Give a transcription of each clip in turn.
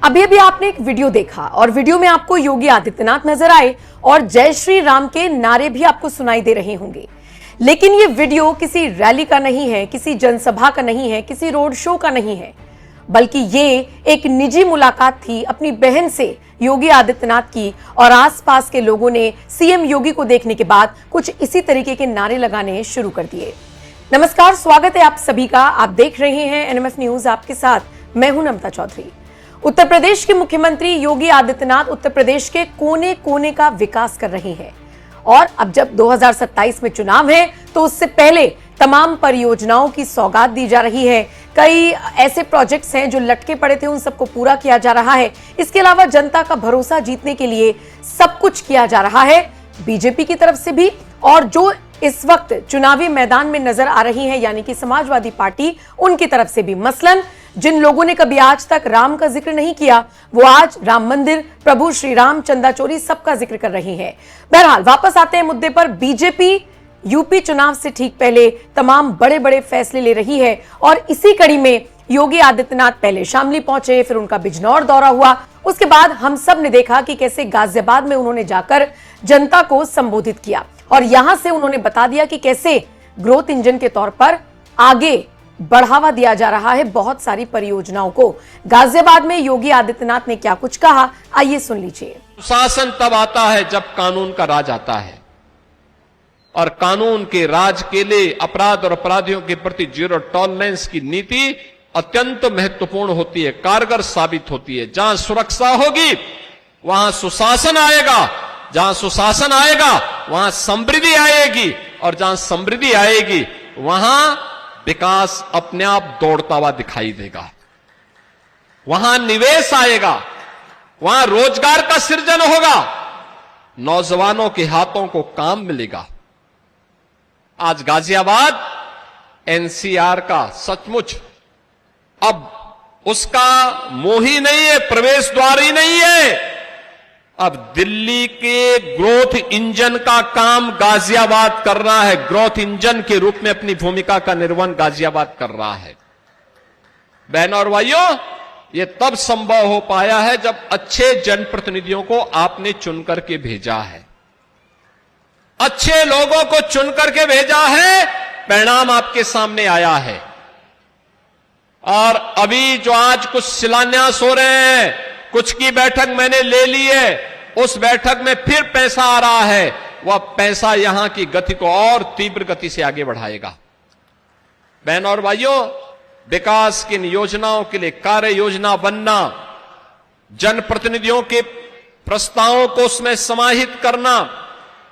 अभी अभी आपने एक वीडियो देखा और वीडियो में आपको योगी आदित्यनाथ नजर आए और जय श्री राम के नारे भी आपको सुनाई दे रहे होंगे। लेकिन ये वीडियो किसी रैली का नहीं है, किसी जनसभा का नहीं है, किसी रोड शो का नहीं है, बल्कि ये एक निजी मुलाकात थी अपनी बहन से योगी आदित्यनाथ की। और आसपास के लोगों ने सीएम योगी को देखने के बाद कुछ इसी तरीके के नारे लगाने शुरू कर दिए। नमस्कार, स्वागत है आप सभी का। आप देख रहे हैं एनएमएफ न्यूज, आपके साथ मैं हूं नमता चौधरी। उत्तर प्रदेश के मुख्यमंत्री योगी आदित्यनाथ उत्तर प्रदेश के कोने कोने का विकास कर रहे हैं और अब जब 2027 में चुनाव है तो उससे पहले तमाम परियोजनाओं की सौगात दी जा रही है। कई ऐसे प्रोजेक्ट्स हैं जो लटके पड़े थे, उन सबको पूरा किया जा रहा है। इसके अलावा जनता का भरोसा जीतने के लिए सब कुछ किया जा रहा है, बीजेपी की तरफ से भी और जो इस वक्त चुनावी मैदान में नजर आ रही है यानी कि समाजवादी पार्टी, उनकी तरफ से भी। मसलन जिन लोगों ने कभी आज तक राम का जिक्र नहीं किया, वो आज राम मंदिर, प्रभु श्री राम, चंदा चोरी सबका जिक्र कर रही है। बहरहाल वापस आते हैं मुद्दे पर। बीजेपी यूपी चुनाव से ठीक पहले तमाम बड़े बड़े फैसले ले रही है और इसी कड़ी में योगी आदित्यनाथ पहले शामली पहुंचे, फिर उनका बिजनौर दौरा हुआ। उसके बाद हम सब ने देखा कि कैसे गाजियाबाद में उन्होंने जाकर जनता को संबोधित किया और यहां से उन्होंने बता दिया कि कैसे ग्रोथ इंजन के तौर पर आगे बढ़ावा दिया जा रहा है बहुत सारी परियोजनाओं को। गाजियाबाद में योगी आदित्यनाथ ने क्या कुछ कहा, आइए सुन लीजिए। शासन तब आता है जब कानून का राज आता है और कानून के राज के लिए अपराध और अपराधियों के प्रति जीरो टॉलरेंस की नीति अत्यंत महत्वपूर्ण होती है, कारगर साबित होती है। जहां सुरक्षा होगी वहां सुशासन आएगा, जहां सुशासन आएगा वहां समृद्धि आएगी और जहां समृद्धि आएगी वहां विकास अपने आप दौड़ता हुआ दिखाई देगा। वहां निवेश आएगा, वहां रोजगार का सृजन होगा, नौजवानों के हाथों को काम मिलेगा। आज गाजियाबाद एनसीआर का सचमुच अब उसका मुंह ही नहीं है, प्रवेश द्वार ही नहीं है। अब दिल्ली के ग्रोथ इंजन का काम गाजियाबाद कर रहा है, ग्रोथ इंजन के रूप में अपनी भूमिका का निर्वहन गाजियाबाद कर रहा है। बहनों और भाइयों, यह तब संभव हो पाया है जब अच्छे जनप्रतिनिधियों को आपने चुनकर के भेजा है, अच्छे लोगों को चुनकर के भेजा है, परिणाम आपके सामने आया है। और अभी जो आज कुछ शिलान्यास हो रहे हैं, कुछ की बैठक मैंने ले ली है, उस बैठक में फिर पैसा आ रहा है, वह पैसा यहां की गति को और तीव्र गति से आगे बढ़ाएगा। बहनों और भाइयों, विकास की योजनाओं के लिए कार्य योजना बनना, जनप्रतिनिधियों के प्रस्तावों को उसमें समाहित करना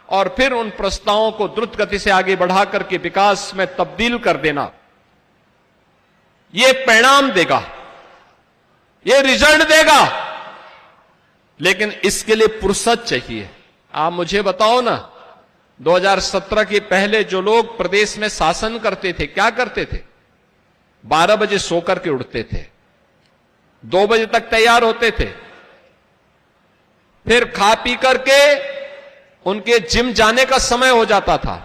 और फिर उन प्रस्तावों को द्रुत गति से आगे बढ़ा करके विकास में तब्दील कर देना, यह परिणाम देगा, यह रिजल्ट देगा। लेकिन इसके लिए फुर्सत चाहिए। आप मुझे बताओ ना, 2017 के पहले जो लोग प्रदेश में शासन करते थे क्या करते थे? 12 बजे सोकर के उठते थे, 2 बजे तक तैयार होते थे, फिर खा पी करके उनके जिम जाने का समय हो जाता था।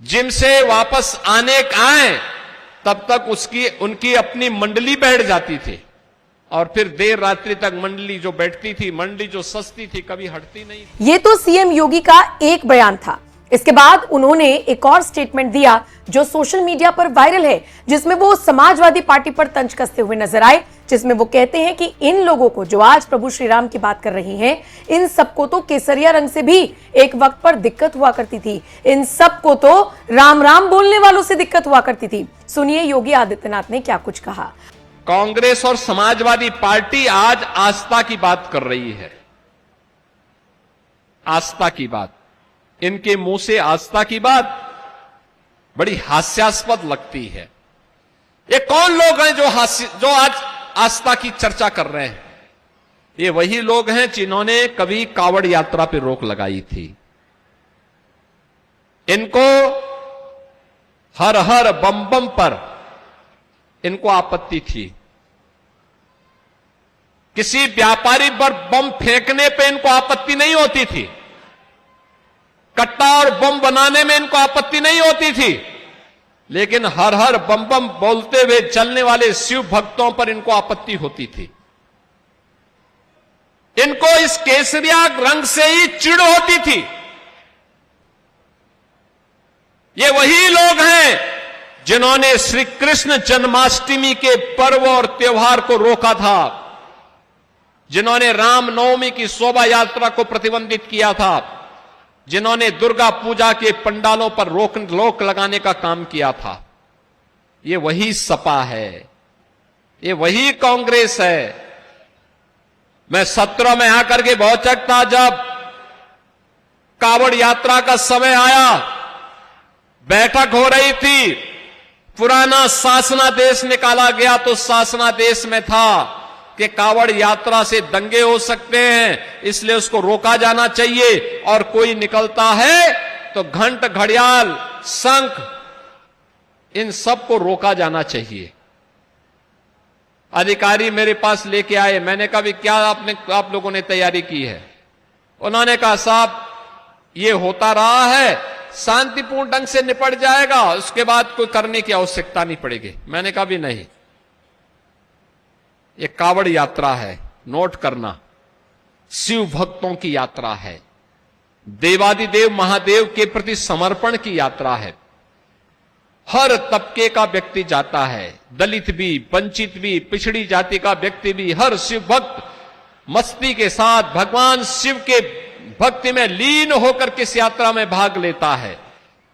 जिम से वापस आए तब तक उनकी अपनी मंडली बैठ जाती थी और फिर देर रात्रि तक मंडली जो बैठती थी, मंडली जो सस्ती थी, कभी हटती नहीं। ये तो सीएम योगी का एक बयान था। इसके बाद उन्होंने एक और स्टेटमेंट दिया जो सोशल मीडिया पर वायरल है, जिसमें वो समाजवादी पार्टी पर तंज कसते हुए नजर आए, जिसमें वो कहते हैं कि इन लोगों को जो आज प्रभु श्री राम की बात कर रही हैं, इन सबको तो केसरिया रंग से भी एक वक्त पर दिक्कत हुआ करती थी, इन सबको तो राम राम बोलने वालों से दिक्कत हुआ करती थी। सुनिए योगी आदित्यनाथ ने क्या कुछ कहा। कांग्रेस और समाजवादी पार्टी आज आस्था की बात कर रही है, आस्था की बात। इनके मुंह से आस्था की बात बड़ी हास्यास्पद लगती है। ये कौन लोग हैं जो आज आस्था की चर्चा कर रहे हैं? ये वही लोग हैं जिन्होंने कभी कावड़ यात्रा पर रोक लगाई थी। इनको हर हर बम बम पर इनको आपत्ति थी। किसी व्यापारी पर बम फेंकने पे इनको आपत्ति नहीं होती थी, कट्टा और बम बनाने में इनको आपत्ति नहीं होती थी, लेकिन हर हर बम बम बोलते हुए चलने वाले शिव भक्तों पर इनको आपत्ति होती थी। इनको इस केसरिया रंग से ही चिढ़ होती थी। ये वही लोग हैं जिन्होंने श्री कृष्ण जन्माष्टमी के पर्व और त्योहार को रोका था, जिन्होंने रामनवमी की शोभा यात्रा को प्रतिबंधित किया था, जिन्होंने दुर्गा पूजा के पंडालों पर रोक लगाने का काम किया था। ये वही सपा है, ये वही कांग्रेस है। मैं 17 में आकर के बहुत चकता जब कावड़ यात्रा का समय आया, बैठक हो रही थी, पुराना शासनादेश निकाला गया तो शासनादेश में था कि कावड़ यात्रा से दंगे हो सकते हैं, इसलिए उसको रोका जाना चाहिए, और कोई निकलता है तो घंट, घड़ियाल, शंख, इन सब को रोका जाना चाहिए। अधिकारी मेरे पास लेके आए, मैंने कहा भी क्या आप लोगों ने तैयारी की है? उन्होंने कहा साहब ये होता रहा है, शांतिपूर्ण ढंग से निपट जाएगा, उसके बाद कोई करने की आवश्यकता नहीं पड़ेगी। मैंने कहा भी नहीं, ये कावड़ यात्रा है, नोट करना, शिव भक्तों की यात्रा है, देवादिदेव महादेव के प्रति समर्पण की यात्रा है। हर तबके का व्यक्ति जाता है, दलित भी, वंचित भी, पिछड़ी जाति का व्यक्ति भी, हर शिव भक्त मस्ती के साथ भगवान शिव के भक्ति में लीन होकर के इस यात्रा में भाग लेता है।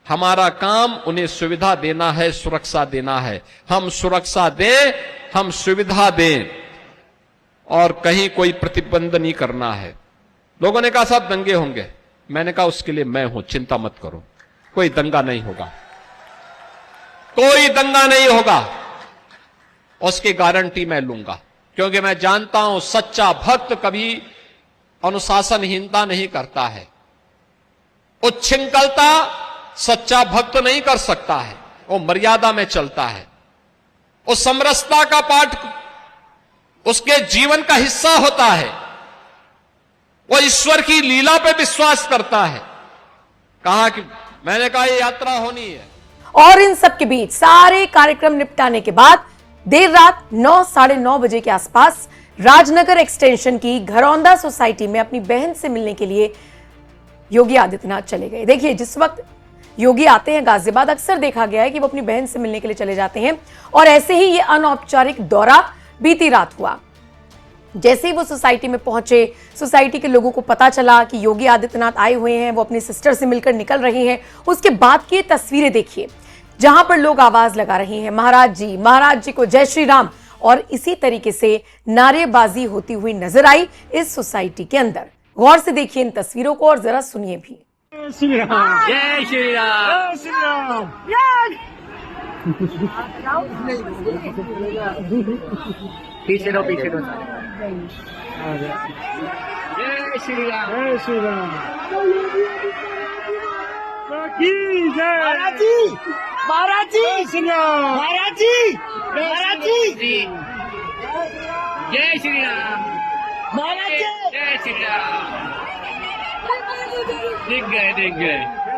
हमारा काम उन्हें सुविधा देना है, सुरक्षा देना है। हम सुरक्षा दें, हम सुविधा दें, और कहीं कोई प्रतिबंध नहीं करना है। लोगों ने कहा साहब दंगे होंगे, मैंने कहा उसके लिए मैं हूं, चिंता मत करो, कोई दंगा नहीं होगा, कोई दंगा नहीं होगा, उसकी गारंटी मैं लूंगा, क्योंकि मैं जानता हूं सच्चा भक्त कभी अनुशासनहीनता नहीं करता है, उच्छृंखलता सच्चा भक्त नहीं कर सकता है, वो मर्यादा में चलता है, वो समरसता का पाठ उसके जीवन का हिस्सा होता है, वो ईश्वर की लीला पे विश्वास करता है। कहा कि मैंने कहा ये यात्रा होनी है। और इन सब के बीच सारे कार्यक्रम निपटाने के बाद देर रात 9, साढ़े 9 बजे के आसपास राजनगर एक्सटेंशन की घरौंदा सोसाइटी में अपनी बहन से मिलने के लिए योगी आदित्यनाथ चले गए। देखिए, जिस वक्त योगी आते हैं गाजियाबाद, अक्सर देखा गया है कि वो अपनी बहन से मिलने के लिए चले जाते हैं, और ऐसे ही ये अनौपचारिक दौरा बीती रात हुआ। जैसे ही वो सोसाइटी में पहुंचे, सोसाइटी के लोगों को पता चला कि योगी आदित्यनाथ आए हुए हैं, वो अपनी सिस्टर से मिलकर निकल रहे हैं। उसके बाद की तस्वीरें देखिए, जहां पर लोग आवाज लगा रहे हैं महाराज जी को जय श्री राम, और इसी तरीके से नारेबाजी होती हुई नजर आई इस सोसाइटी के अंदर। गौर से देखिए इन तस्वीरों को और जरा सुनिए भी। जय श्री राम, जय श्री राम, जय श्री राम। पीछे दो जय श्री राम, जय श्री राम की जय। महाराज जी, महाराज जी, श्री राम, महाराज जी, महाराज जी, जय श्री राम, महाराज जी, जय श्री राम। दिख गए,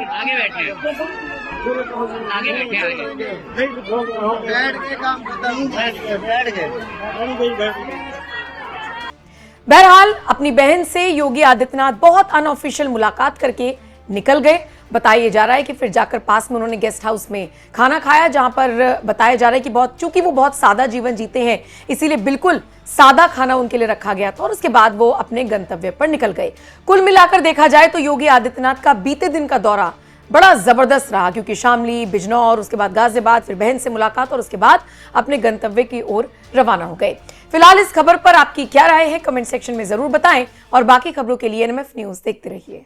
आगे बैठे, बैठ के काम बैठ गए। बहरहाल अपनी बहन से योगी आदित्यनाथ बहुत अनऑफिशियल मुलाकात करके निकल गए। बताया जा रहा है कि फिर जाकर पास में उन्होंने गेस्ट हाउस में खाना खाया, जहां पर बताया जा रहा है कि चूंकि वो बहुत सादा जीवन जीते हैं, इसीलिए बिल्कुल सादा खाना उनके लिए रखा गया था, और उसके बाद वो अपने गंतव्य पर निकल गए। कुल मिलाकर देखा जाए तो योगी आदित्यनाथ का बीते दिन का दौरा बड़ा जबरदस्त रहा, क्योंकि शामली, बिजनौर, उसके बाद गाजियाबाद, फिर बहन से मुलाकात, और उसके बाद अपने गंतव्य की ओर रवाना हो गए। फिलहाल इस खबर पर आपकी क्या राय है, कमेंट सेक्शन में जरूर बताएं, और बाकी खबरों के लिए NMF न्यूज देखते रहिए।